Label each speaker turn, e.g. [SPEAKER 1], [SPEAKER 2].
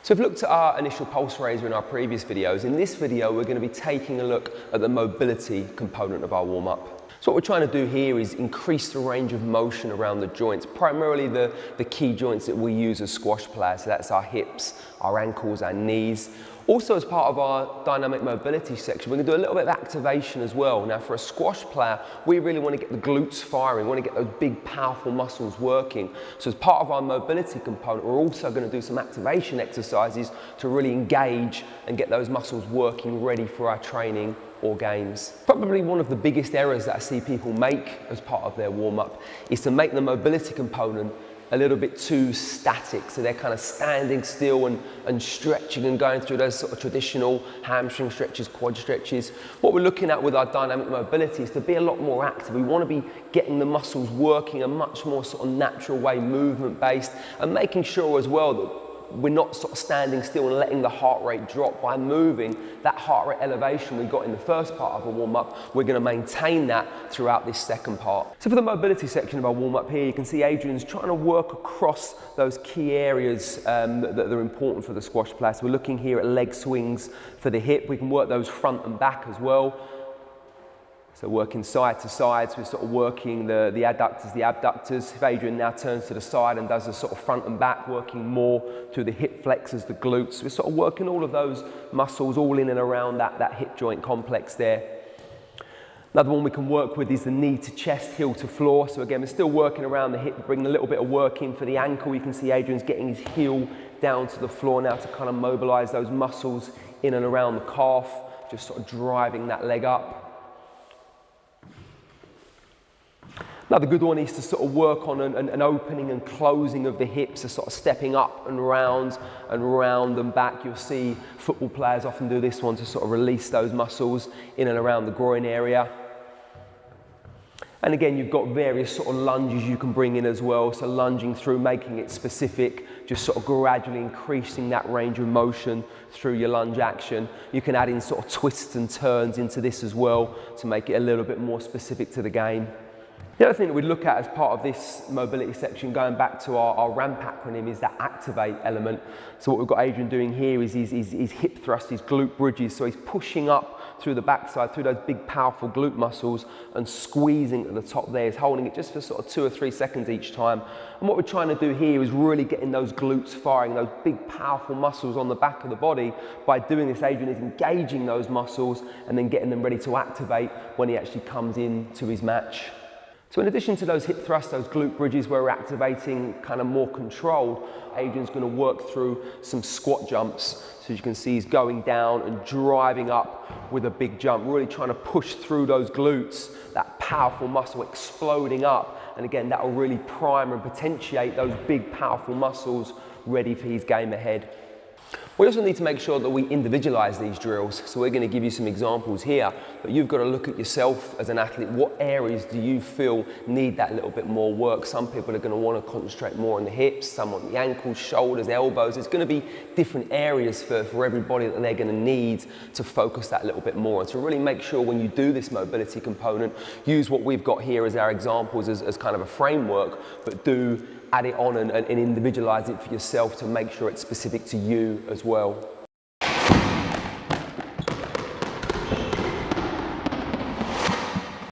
[SPEAKER 1] So we've looked at our initial pulse raiser in our previous videos. In this video, we're going to be taking a look at the mobility component of our warm-up. So what we're trying to do here is increase the range of motion around the joints, primarily the key joints that we use as squash players. So that's our hips, our ankles, our knees. Also, as part of our dynamic mobility section, we're going to do a little bit of activation as well. Now, for a squash player, we really want to get the glutes firing, we want to get those big, powerful muscles working. So as part of our mobility component, we're also going to do some activation exercises to really engage and get those muscles working, ready for our training or games. Probably one of the biggest errors that I see people make as part of their warm-up is to make the mobility component a little bit too static, so they're kind of standing still and stretching and going through those sort of traditional hamstring stretches, quad stretches. What we're looking at with our dynamic mobility is to be a lot more active. We want to be getting the muscles working a much more sort of natural way, movement based, and making sure as well that we're not sort of standing still and letting the heart rate drop. By moving that heart rate elevation we got in the first part of a warm-up, we're going to maintain that throughout this second part. So for the mobility section of our warm-up here, you can see Adrian's trying to work across those key areas that are important for the squash player. So we're looking here at leg swings for the hip. We can work those front and back as well. So working side to side, so we're sort of working the adductors, the abductors. If Adrian now turns to the side and does the sort of front and back, working more through the hip flexors, the glutes. We're sort of working all of those muscles all in and around that hip joint complex there. Another one we can work with is the knee to chest, heel to floor. So again, we're still working around the hip, bringing a little bit of work in for the ankle. You can see Adrian's getting his heel down to the floor now to kind of mobilize those muscles in and around the calf, just sort of driving that leg up. Another good one is to sort of work on an opening and closing of the hips, so sort of stepping up and round and back. You'll see football players often do this one to sort of release those muscles in and around the groin area. And again, you've got various sort of lunges you can bring in as well. So lunging through, making it specific, just sort of gradually increasing that range of motion through your lunge action. You can add in sort of twists and turns into this as well to make it a little bit more specific to the game. The other thing that we look at as part of this mobility section, going back to our RAMP acronym, is that activate element. So what we've got Adrian doing here is his hip thrust, his glute bridges. So he's pushing up through the backside, through those big powerful glute muscles and squeezing at the top there. He's holding it just for sort of 2 or 3 seconds each time. And what we're trying to do here is really getting those glutes firing, those big powerful muscles on the back of the body. By doing this, Adrian is engaging those muscles and then getting them ready to activate when he actually comes into his match. So in addition to those hip thrusts, those glute bridges where we're activating kind of more controlled, Adrian's going to work through some squat jumps. So as you can see, he's going down and driving up with a big jump, really trying to push through those glutes, that powerful muscle exploding up. And again, that will really prime and potentiate those big, powerful muscles ready for his game ahead. We also need to make sure that we individualize these drills. So we're going to give you some examples here, but you've got to look at yourself as an athlete. What areas do you feel need that little bit more work? Some people are going to want to concentrate more on the hips, some on the ankles, shoulders, elbows. It's going to be different areas for everybody that they're going to need to focus that little bit more. And to really make sure when you do this mobility component, use what we've got here as our examples as kind of a framework, but do add it on and individualize it for yourself to make sure it's specific to you as well.